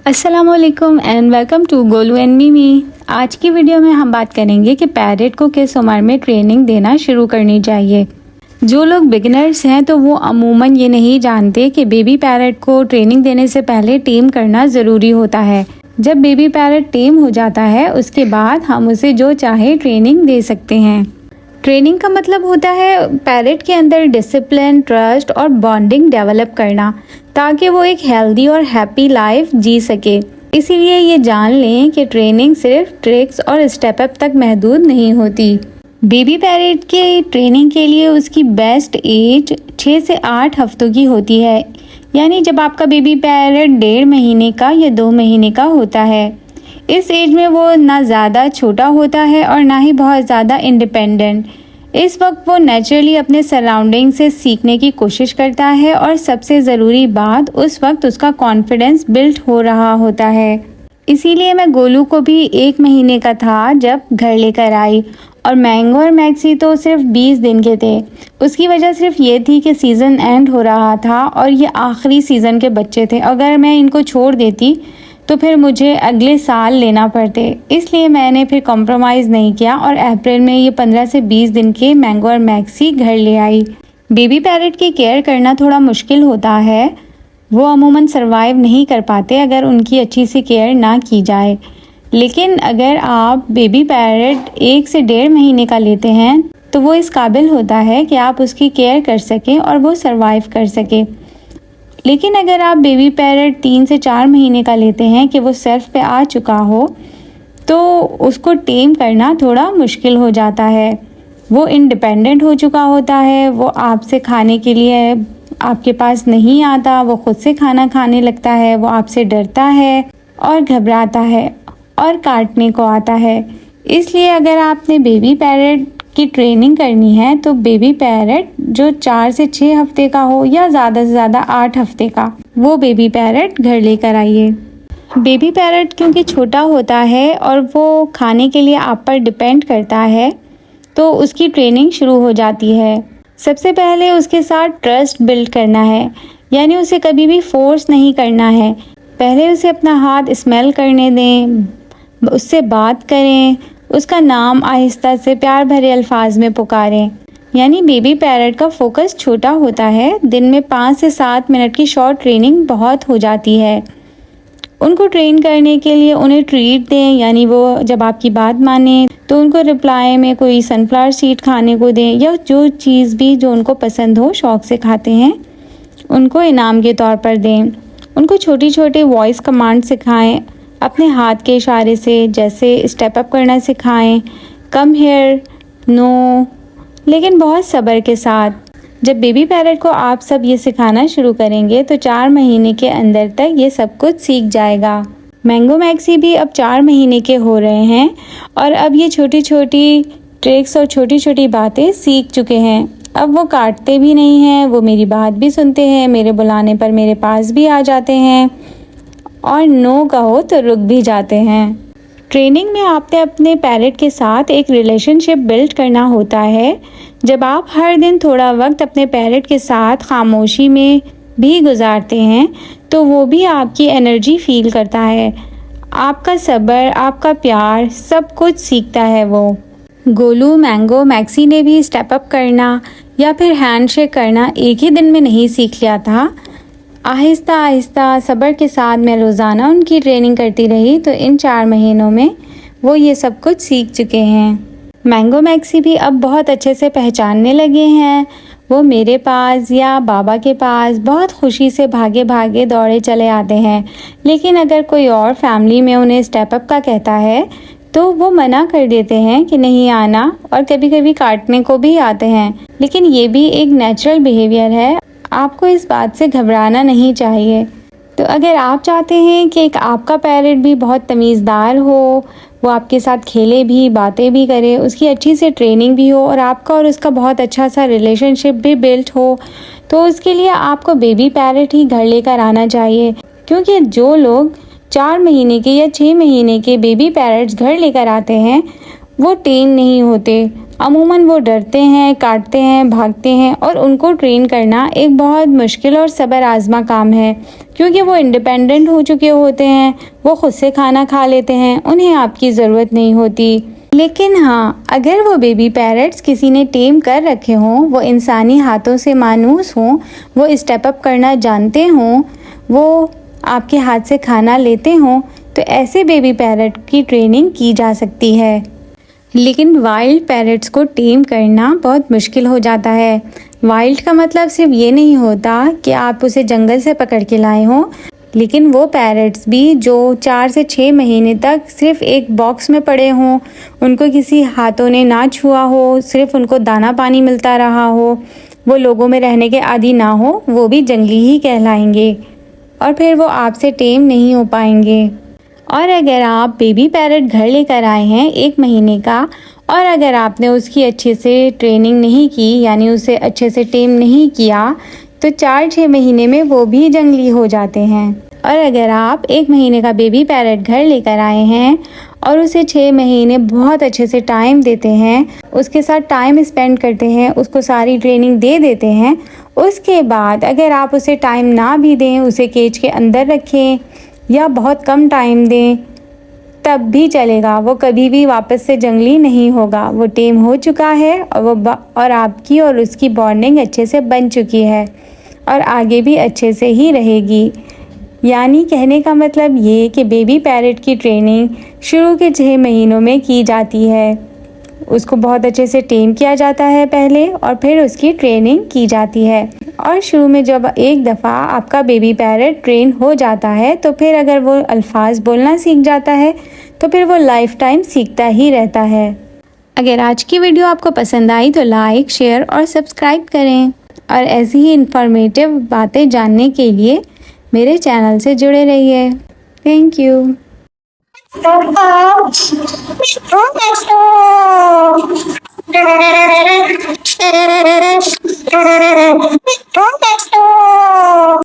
अस्सलामुअलैकुम and welcome to Golu and Mimi. आज की वीडियो में हम बात करेंगे कि पैरेट को किस उम्र में ट्रेनिंग देना शुरू करनी चाहिए। जो लोग बिगिनर्स हैं तो वो अमूमन ये नहीं जानते कि बेबी पैरेट को ट्रेनिंग देने से पहले टेम करना ज़रूरी होता है। जब बेबी पैरेट टेम हो जाता है उसके बाद हम उसे जो चाहे ट्रेनिंग दे सकते हैं। ट्रेनिंग का मतलब होता है पैरेट के अंदर डिसिप्लिन, ट्रस्ट और बॉन्डिंग डेवलप करना, ताकि वो एक हेल्दी और हैप्पी लाइफ जी सके। इसीलिए ये जान लें कि ट्रेनिंग सिर्फ ट्रिक्स और स्टेप अप तक महदूद नहीं होती। बेबी पैरेट के ट्रेनिंग के लिए उसकी बेस्ट एज 6 से 8 हफ्तों की होती है, यानी जब आपका बेबी पैरेट 1.5 महीने का या 2 महीने का होता है। इस एज में वो ना ज़्यादा छोटा होता है और ना ही बहुत ज़्यादा इंडिपेंडेंट। इस वक्त वो नेचुरली अपने सराउंडिंग से सीखने की कोशिश करता है और सबसे ज़रूरी बात, उस वक्त उसका कॉन्फिडेंस बिल्ड हो रहा होता है। इसीलिए मैं गोलू को भी 1 महीने का था जब घर लेकर आई, और मैंगो और मैक्सी तो सिर्फ 20 दिन के थे। उसकी वजह सिर्फ ये थी कि सीज़न एंड हो रहा था और ये आखिरी सीज़न के बच्चे थे। अगर मैं इनको छोड़ देती तो फिर मुझे अगले साल लेना पड़ते, इसलिए मैंने फिर कॉम्प्रोमाइज़ नहीं किया और अप्रैल में ये 15 से 20 दिन के मैंगो और मैक्सी घर ले आई। बेबी पैरेट की केयर करना थोड़ा मुश्किल होता है, वो अमूमन सरवाइव नहीं कर पाते अगर उनकी अच्छी सी केयर ना की जाए। लेकिन अगर आप बेबी पैरेट 1 से 1.5 महीने का लेते हैं तो वो इस काबिल होता है कि आप उसकी केयर कर सकें और वो सरवाइव कर सके। लेकिन अगर आप बेबी पैरेट 3 से 4 महीने का लेते हैं कि वो सेल्फ पे आ चुका हो, तो उसको टेम करना थोड़ा मुश्किल हो जाता है। वो इंडिपेंडेंट हो चुका होता है, वो आपसे खाने के लिए आपके पास नहीं आता, वो खुद से खाना खाने लगता है, वो आपसे डरता है और घबराता है और काटने को आता है। इसलिए अगर आपने बेबी पैरेट की ट्रेनिंग करनी है तो बेबी पैरेट जो 4 से 6 हफ्ते का हो या ज़्यादा से ज़्यादा 8 हफ्ते का, वो बेबी पैरेट घर लेकर आइए। बेबी पैरेट क्योंकि छोटा होता है और वो खाने के लिए आप पर डिपेंड करता है, तो उसकी ट्रेनिंग शुरू हो जाती है। सबसे पहले उसके साथ ट्रस्ट बिल्ड करना है, यानी उसे कभी भी फोर्स नहीं करना है। पहले उसे अपना हाथ स्मेल करने दें, उससे बात करें, उसका नाम आहिस्ता से प्यार भरे अल्फाज में पुकारें। यानी बेबी पैरेट का फोकस छोटा होता है, दिन में 5 से 7 मिनट की शॉर्ट ट्रेनिंग बहुत हो जाती है। उनको ट्रेन करने के लिए उन्हें ट्रीट दें, यानी वो जब आपकी बात माने तो उनको रिप्लाई में कोई सनफ्लावर सीड खाने को दें, या जो चीज़ भी जो उनको पसंद हो, शौक़ से खाते हैं, उनको इनाम के तौर पर दें। उनको छोटी छोटी वॉइस कमांड सिखाएं, अपने हाथ के इशारे से, जैसे स्टेप अप करना सिखाएं, कम हियर, नो, लेकिन बहुत सब्र के साथ। जब बेबी पैरेट को आप सब ये सिखाना शुरू करेंगे तो 4 महीने के अंदर तक ये सब कुछ सीख जाएगा। मैंगो मैक्सी भी अब 4 महीने के हो रहे हैं और अब ये छोटी छोटी ट्रिक्स और छोटी छोटी बातें सीख चुके हैं। अब वो काटते भी नहीं हैं, वो मेरी बात भी सुनते हैं, मेरे बुलाने पर मेरे पास भी आ जाते हैं और नो कहो तो रुक भी जाते हैं। ट्रेनिंग में आपने अपने पैरेट के साथ एक रिलेशनशिप बिल्ड करना होता है। जब आप हर दिन थोड़ा वक्त अपने पैरेट के साथ खामोशी में भी गुजारते हैं तो वो भी आपकी एनर्जी फील करता है, आपका सब्र, आपका प्यार, सब कुछ सीखता है वो। गोलू, मैंगो, मैक्सी ने भी स्टेप अप करना या फिर हैंडशेक करना एक ही दिन में नहीं सीख लिया था। आहिस्ता आहिस्ता सब्र के साथ मैं रोज़ाना उनकी ट्रेनिंग करती रही, तो इन 4 महीनों में वो ये सब कुछ सीख चुके हैं। मैंगो मैक्सी भी अब बहुत अच्छे से पहचानने लगे हैं। वो मेरे पास या बाबा के पास बहुत खुशी से भागे भागे दौड़े चले आते हैं। लेकिन अगर कोई और फैमिली में उन्हें स्टेप अप का कहता है तो वो मना कर देते हैं कि नहीं आना, और कभी कभी काटने को भी आते हैं। लेकिन ये भी एक नेचुरल बिहेवियर है, आपको इस बात से घबराना नहीं चाहिए। तो अगर आप चाहते हैं कि एक आपका पैरेट भी बहुत तमीज़दार हो, वो आपके साथ खेले भी, बातें भी करे, उसकी अच्छी से ट्रेनिंग भी हो और आपका और उसका बहुत अच्छा सा रिलेशनशिप भी बिल्ड हो, तो उसके लिए आपको बेबी पैरेट ही घर लेकर आना चाहिए। क्योंकि जो लोग 4 महीने के या 6 महीने के बेबी पैरेट्स घर लेकर आते हैं वो टेम नहीं होते, अमूमन वो डरते हैं, काटते हैं, भागते हैं और उनको ट्रेन करना एक बहुत मुश्किल और सब्र आज़मा काम है, क्योंकि वो इंडिपेंडेंट हो चुके होते हैं, वो खुद से खाना खा लेते हैं, उन्हें आपकी ज़रूरत नहीं होती। लेकिन हाँ, अगर वो बेबी पैरट्स किसी ने टेम कर रखे हों, वो इंसानी हाथों से मानूस हों, वो स्टेप अप करना जानते हों, वो आपके हाथ से खाना लेते हों, तो ऐसे बेबी पैरट की ट्रेनिंग की जा सकती है। लेकिन वाइल्ड पैरट्स को टेम करना बहुत मुश्किल हो जाता है। वाइल्ड का मतलब सिर्फ ये नहीं होता कि आप उसे जंगल से पकड़ के लाए हों, लेकिन वो पैरट्स भी जो 4 से 6 महीने तक सिर्फ एक बॉक्स में पड़े हों, उनको किसी हाथों ने ना छुआ हो, सिर्फ उनको दाना पानी मिलता रहा हो, वो लोगों में रहने के आदी ना हो, वो भी जंगली ही कहलाएंगे और फिर वो आपसे टेम नहीं हो पाएंगे। और अगर आप बेबी पैरट घर लेकर आए हैं 1 महीने का और अगर आपने उसकी अच्छे से ट्रेनिंग नहीं की, यानी उसे अच्छे से टेम नहीं किया, तो 4-6 महीने में वो भी जंगली हो जाते हैं। और अगर आप 1 महीने का बेबी पैरट घर लेकर आए हैं और उसे 6 महीने बहुत अच्छे से टाइम देते हैं, उसके साथ टाइम स्पेंड करते हैं, उसको सारी ट्रेनिंग दे देते हैं, उसके बाद अगर आप उसे टाइम ना भी दें, उसे केज के अंदर रखें या बहुत कम टाइम दें, तब भी चलेगा। वो कभी भी वापस से जंगली नहीं होगा। वो टेम हो चुका है और आपकी और उसकी बॉन्डिंग अच्छे से बन चुकी है और आगे भी अच्छे से ही रहेगी। यानी कहने का मतलब ये कि बेबी पैरट की ट्रेनिंग शुरू के 6 महीनों में की जाती है। उसको बहुत अच्छे से टेम किया जाता है पहले और फिर उसकी ट्रेनिंग की जाती है। और शुरू में जब एक दफ़ा आपका बेबी पैरट ट्रेन हो जाता है, तो फिर अगर वो अल्फाज बोलना सीख जाता है तो फिर वो लाइफ टाइम सीखता ही रहता है। अगर आज की वीडियो आपको पसंद आई तो लाइक, शेयर और सब्सक्राइब करें और ऐसी ही इंफॉर्मेटिव बातें जानने के लिए मेरे चैनल से जुड़े रहिए। Thank you.